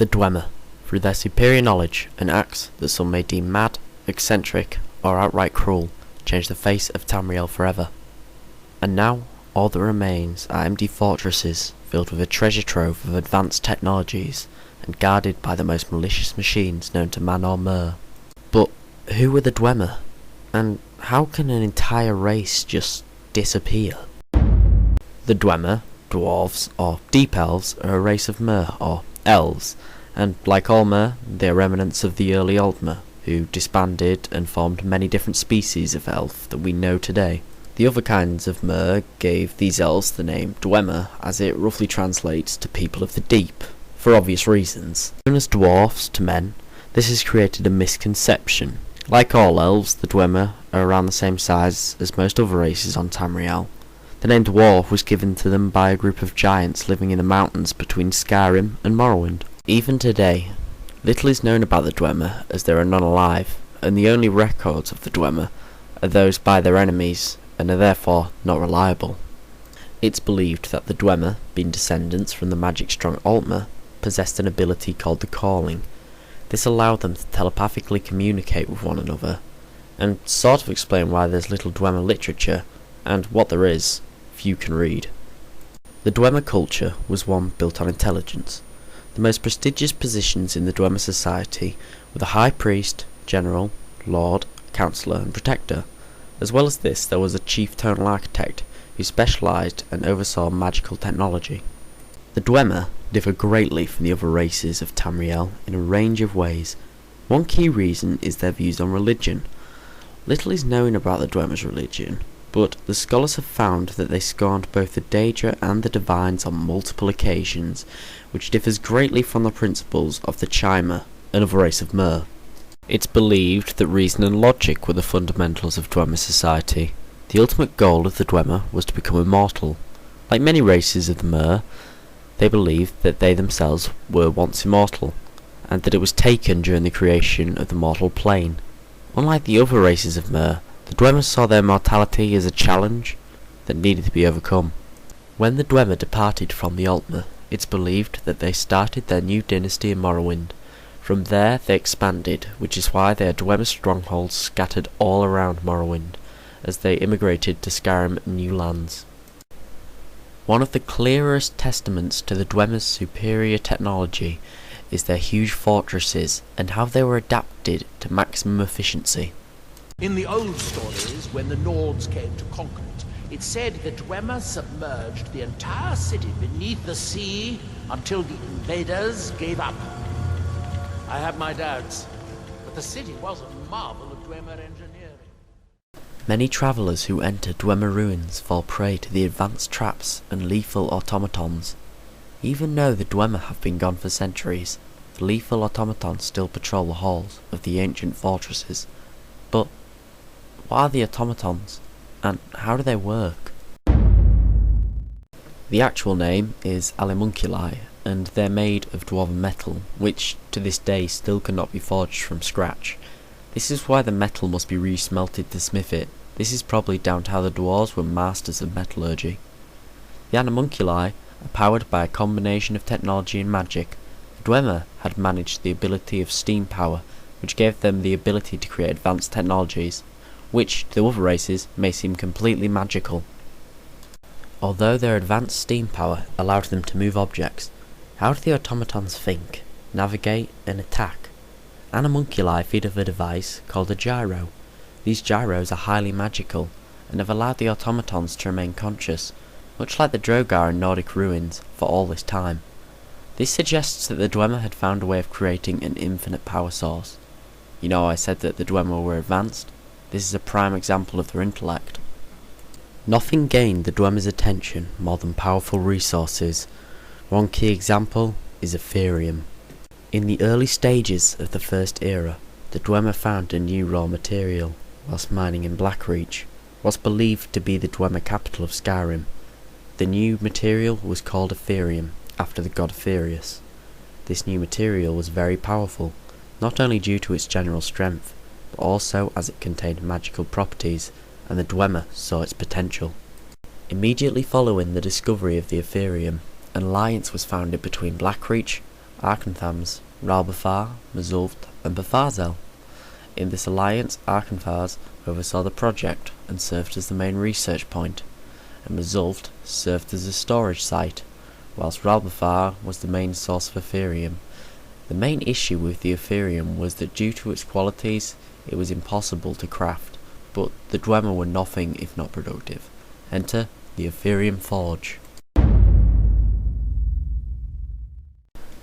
The Dwemer, through their superior knowledge and acts that some may deem mad, eccentric, or outright cruel, changed the face of Tamriel forever. And now, all that remains are empty fortresses filled with a treasure trove of advanced technologies and guarded by the most malicious machines known to man or mer. But who were the Dwemer? And how can an entire race just disappear? The Dwemer, dwarves, or deep elves, are a race of mer, or elves, and like all mer, they are remnants of the early Altmer, who disbanded and formed many different species of elf that we know today. The other kinds of mer gave these elves the name Dwemer, as it roughly translates to people of the deep, for obvious reasons. Known as dwarfs to men, this has created a misconception. Like all elves, the Dwemer are around the same size as most other races on Tamriel. The name dwarf was given to them by a group of giants living in the mountains between Skyrim and Morrowind. Even today, little is known about the Dwemer, as there are none alive, and the only records of the Dwemer are those by their enemies, and are therefore not reliable. It's believed that the Dwemer, being descendants from the magic-strong Altmer, possessed an ability called the Calling. This allowed them to telepathically communicate with one another, and sort of explain why there's little Dwemer literature, and what there is, few can read. The Dwemer culture was one built on intelligence. The most prestigious positions in the Dwemer society were the High Priest, General, Lord, Councillor and Protector. As well as this, there was a Chief Tonal Architect, who specialised and oversaw magical technology. The Dwemer differ greatly from the other races of Tamriel in a range of ways. One key reason is their views on religion. Little is known about the Dwemer's religion, but the scholars have found that they scorned both the Daedra and the Divines on multiple occasions, which differs greatly from the principles of the Chimer, another race of mer. It's believed that reason and logic were the fundamentals of Dwemer society. The ultimate goal of the Dwemer was to become immortal. Like many races of the mer, they believed that they themselves were once immortal, and that it was taken during the creation of the mortal plane. Unlike the other races of mer, the Dwemer saw their mortality as a challenge that needed to be overcome. When the Dwemer departed from the Altmer, it's believed that they started their new dynasty in Morrowind. From there they expanded, which is why there are Dwemer strongholds scattered all around Morrowind, as they immigrated to Skyrim and new lands. One of the clearest testaments to the Dwemer's superior technology is their huge fortresses and how they were adapted to maximum efficiency. In the old stories, when the Nords came to conquer it, it's said the Dwemer submerged the entire city beneath the sea until the invaders gave up. I have my doubts, but the city was a marvel of Dwemer engineering. Many travellers who enter Dwemer ruins fall prey to the advanced traps and lethal automatons. Even though the Dwemer have been gone for centuries, the lethal automatons still patrol the halls of the ancient fortresses. But what are the automatons, and how do they work? The actual name is alimunculi, and they're made of dwarven metal, which to this day still cannot be forged from scratch. This is why the metal must be re-smelted to smith it. This is probably down to how the dwarves were masters of metallurgy. The animunculi are powered by a combination of technology and magic. The Dwemer had managed the ability of steam power, which gave them the ability to create advanced technologies, which to other races may seem completely magical. Although their advanced steam power allowed them to move objects, how do the automatons think, navigate and attack? Animunculi feed off a device called a gyro. These gyros are highly magical, and have allowed the automatons to remain conscious, much like the Drogar in Nordic ruins, for all this time. This suggests that the Dwemer had found a way of creating an infinite power source. You know, I said that the Dwemer were advanced? This is a prime example of their intellect. Nothing gained the Dwemer's attention more than powerful resources. One key example is Aetherium. In the early stages of the First Era, the Dwemer found a new raw material whilst mining in Blackreach, what's believed to be the Dwemer capital of Skyrim. The new material was called Aetherium, after the god Aetherius. This new material was very powerful, not only due to its general strength, but also as it contained magical properties, and the Dwemer saw its potential. Immediately following the discovery of the Aetherium, an alliance was founded between Blackreach, Arkanthams, Ralbafar, Mazult, and Bafarzel. In this alliance, Arkanthars oversaw the project and served as the main research point, and Mazult served as a storage site, whilst Ralbafar was the main source of Aetherium. The main issue with the Aetherium was that due to its qualities, it was impossible to craft, but the Dwemer were nothing if not productive. Enter the Aetherium Forge.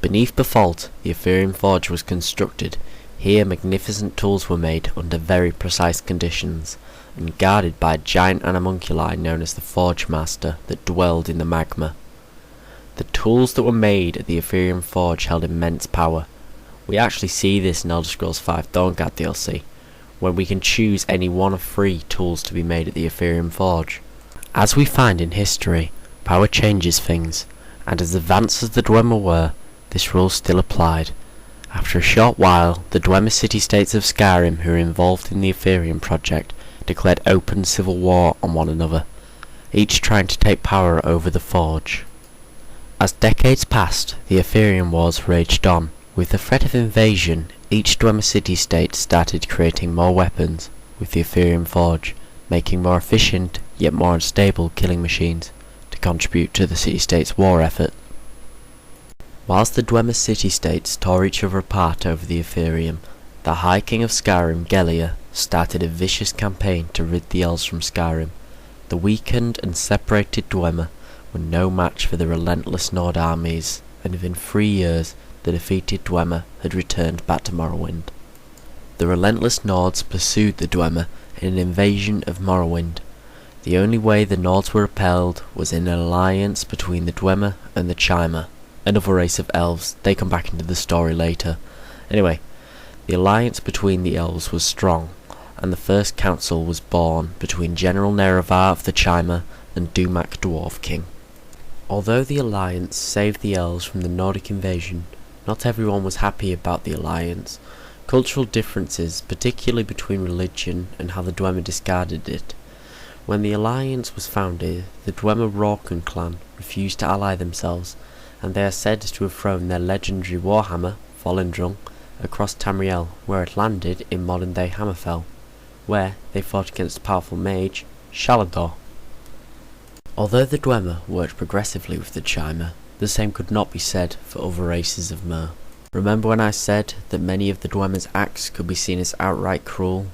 Beneath the vault, the Aetherium Forge was constructed. Here magnificent tools were made under very precise conditions, and guarded by a giant animunculi known as the Forge Master that dwelled in the magma. The tools that were made at the Aetherium Forge held immense power. We actually see this in Elder Scrolls V Dawnguard DLC, when we can choose any one of 3 tools to be made at the Aetherium Forge. As we find in history, power changes things, and as advanced as the Dwemer were, this rule still applied. After a short while, the Dwemer city-states of Skyrim who were involved in the Aetherium project declared open civil war on one another, each trying to take power over the Forge. As decades passed, the Aetherium Wars raged on. With the threat of invasion, each Dwemer city-state started creating more weapons with the Aetherium Forge, making more efficient yet more unstable killing machines to contribute to the city-state's war effort. Whilst the Dwemer city-states tore each other apart over the Aetherium, the High King of Skyrim, Gelia, started a vicious campaign to rid the elves from Skyrim. The weakened and separated Dwemer were no match for the relentless Nord armies, and within 3 years the defeated Dwemer had returned back to Morrowind. The relentless Nords pursued the Dwemer in an invasion of Morrowind. The only way the Nords were repelled was in an alliance between the Dwemer and the Chimer, another race of elves. They come back into the story later. Anyway, the alliance between the elves was strong, and the first council was born between General Nerevar of the Chimer and Dumak Dwarf King. Although the alliance saved the elves from the Nordic invasion, not everyone was happy about the alliance. Cultural differences, particularly between religion and how the Dwemer discarded it. When the alliance was founded, the Dwemer Lorkhan clan refused to ally themselves, and they are said to have thrown their legendary warhammer, Volendrung, across Tamriel, where it landed in modern-day Hammerfell, where they fought against a powerful mage, Shalador. Although the Dwemer worked progressively with the Chimer, the same could not be said for other races of Mer. Remember when I said that many of the Dwemer's acts could be seen as outright cruel?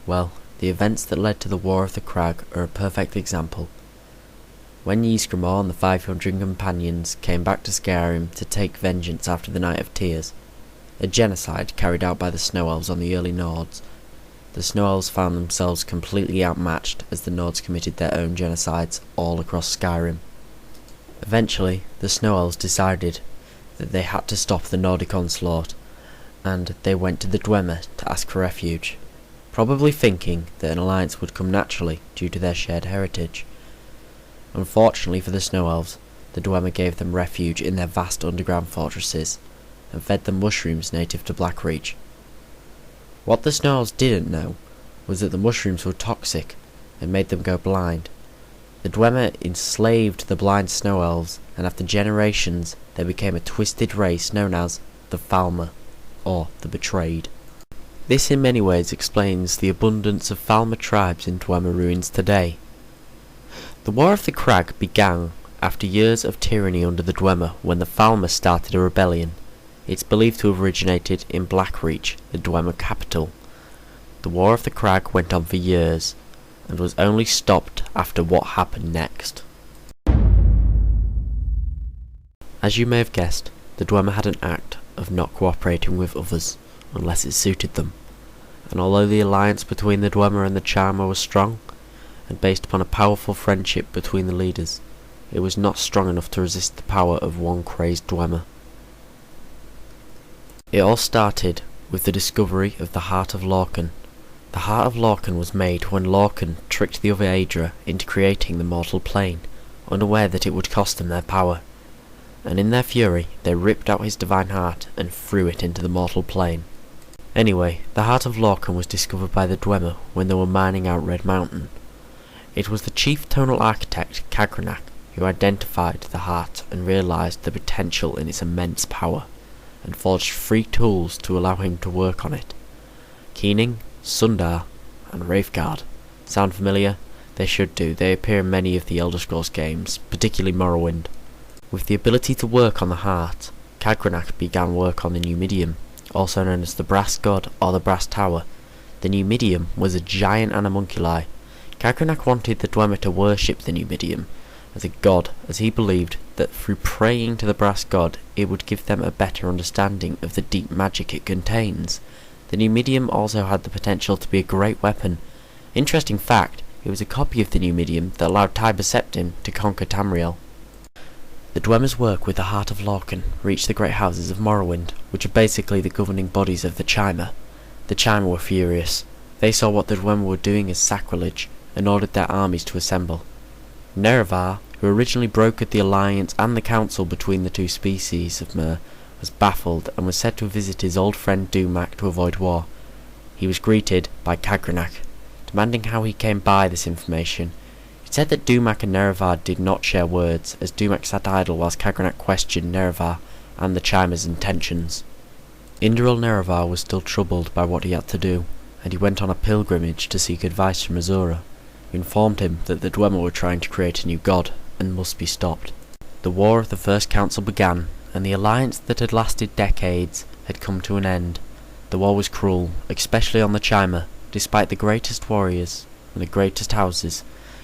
Well, the events that led to the War of the Crag are a perfect example. When Ysgramor and the 500 companions came back to Skyrim to take vengeance after the Night of Tears, a genocide carried out by the Snow Elves on the early Nords, the Snow Elves found themselves completely outmatched as the Nords committed their own genocides all across Skyrim. Eventually, the Snow Elves decided that they had to stop the Nordic onslaught, and they went to the Dwemer to ask for refuge, probably thinking that an alliance would come naturally due to their shared heritage. Unfortunately for the Snow Elves, the Dwemer gave them refuge in their vast underground fortresses, and fed them mushrooms native to Blackreach. What the Snow Elves didn't know was that the mushrooms were toxic and made them go blind. The Dwemer enslaved the blind Snow Elves, and after generations they became a twisted race known as the Falmer, or the Betrayed. This in many ways explains the abundance of Falmer tribes in Dwemer ruins today. The War of the Crag began after years of tyranny under the Dwemer when the Falmer started a rebellion. It's believed to have originated in Blackreach, the Dwemer capital. The War of the Crag went on for years, and was only stopped after what happened next. As you may have guessed, the Dwemer had an act of not cooperating with others, unless it suited them. And although the alliance between the Dwemer and the Chimer was strong, and based upon a powerful friendship between the leaders, it was not strong enough to resist the power of one crazed Dwemer. It all started with the discovery of the Heart of Lorkhan. The Heart of Lorkhan was made when Lorkhan tricked the other Aedra into creating the mortal plane, unaware that it would cost them their power. And in their fury, they ripped out his divine heart and threw it into the mortal plane. Anyway, the Heart of Lorkhan was discovered by the Dwemer when they were mining out Red Mountain. It was the chief tonal architect, Kagranak, who identified the heart and realised the potential in its immense power. and forged 3 tools to allow him to work on it. Keening, Sundar, and Wraithguard. Sound familiar? They should do. They appear in many of the Elder Scrolls games, particularly Morrowind. With the ability to work on the heart, Kagrenak began work on the new medium, also known as the Brass God or the Brass Tower. The new medium was a giant animunculi. Kagrenak wanted the Dwemer to worship the new medium as a god, as he believed that through praying to the Brass God it would give them a better understanding of the deep magic it contains. The new medium also had the potential to be a great weapon. Interesting fact, it was a copy of the new medium that allowed Tiber Septim to conquer Tamriel. The Dwemer's work with the Heart of Lorkhan reached the Great Houses of Morrowind, which are basically the governing bodies of the Chimer. The Chimer were furious. They saw what the Dwemer were doing as sacrilege, and ordered their armies to assemble. Nerevar, who originally brokered the alliance and the council between the two species of Mer, was baffled and was said to have visited his old friend Dumak to avoid war. He was greeted by Kagrenak, demanding how he came by this information. It said that Dumak and Nerevar did not share words, as Dumak sat idle whilst Kagrenak questioned Nerevar and the Chimer's intentions. Indral Nerevar was still troubled by what he had to do, and he went on a pilgrimage to seek advice from Azura, who informed him that the Dwemer were trying to create a new god, and must be stopped. The War of the First Council began, and the alliance that had lasted decades had come to an end. The war was cruel, especially on the Chimer, despite the greatest warriors and the greatest houses,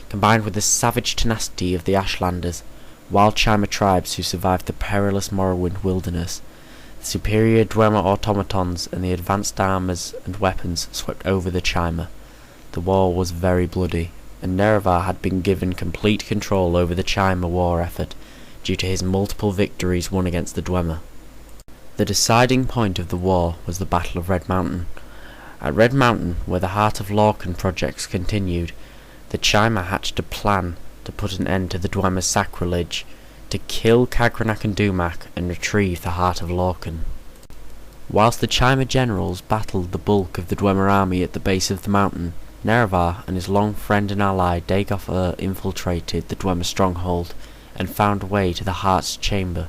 combined with the savage tenacity of the Ashlanders, wild Chimer tribes who survived the perilous Morrowind wilderness. The superior Dwemer automatons and the advanced armours and weapons swept over the Chimer. The war was very bloody, and Nerevar had been given complete control over the Chimer war effort due to his multiple victories won against the Dwemer. The deciding point of the war was the Battle of Red Mountain. At Red Mountain, where the Heart of Lorkhan projects continued, the Chimer hatched a plan to put an end to the Dwemer's sacrilege, to kill Kagrenak and Dumak and retrieve the Heart of Lorkhan. Whilst the Chimer generals battled the bulk of the Dwemer army at the base of the mountain, Nerevar and his long friend and ally Dagoth infiltrated the Dwemer stronghold and found a way to the Heart's chamber,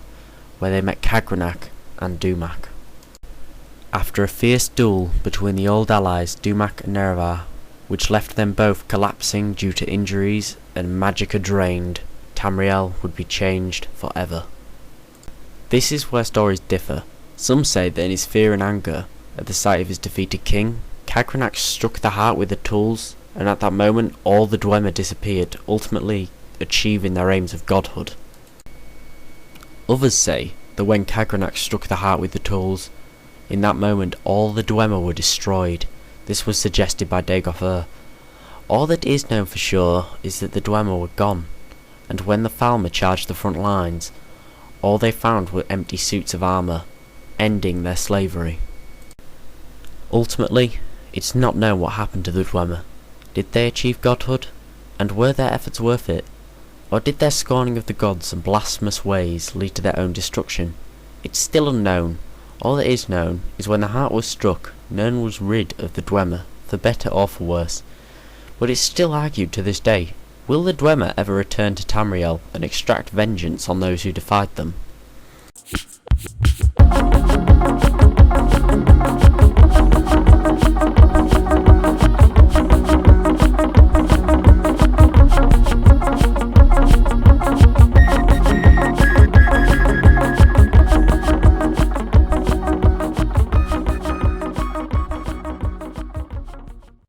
where they met Kagrenak and Dumak. After a fierce duel between the old allies Dumak and Nerevar, which left them both collapsing due to injuries and magicka drained, Tamriel would be changed forever. This is where stories differ. Some say that in his fear and anger at the sight of his defeated king, Kagrenak struck the heart with the tools, and at that moment all the Dwemer disappeared, ultimately achieving their aims of godhood. Others say that when Kagrenak struck the heart with the tools, in that moment all the Dwemer were destroyed. This was suggested by Dagoth. All that is known for sure is that the Dwemer were gone, and when the Falmer charged the front lines, all they found were empty suits of armour, ending their slavery. Ultimately, it's not known what happened to the Dwemer. Did they achieve godhood? And were their efforts worth it? Or did their scorning of the gods and blasphemous ways lead to their own destruction? It's still unknown. All that is known is when the heart was struck, none was rid of the Dwemer, for better or for worse. But it's still argued to this day, will the Dwemer ever return to Tamriel and extract vengeance on those who defied them?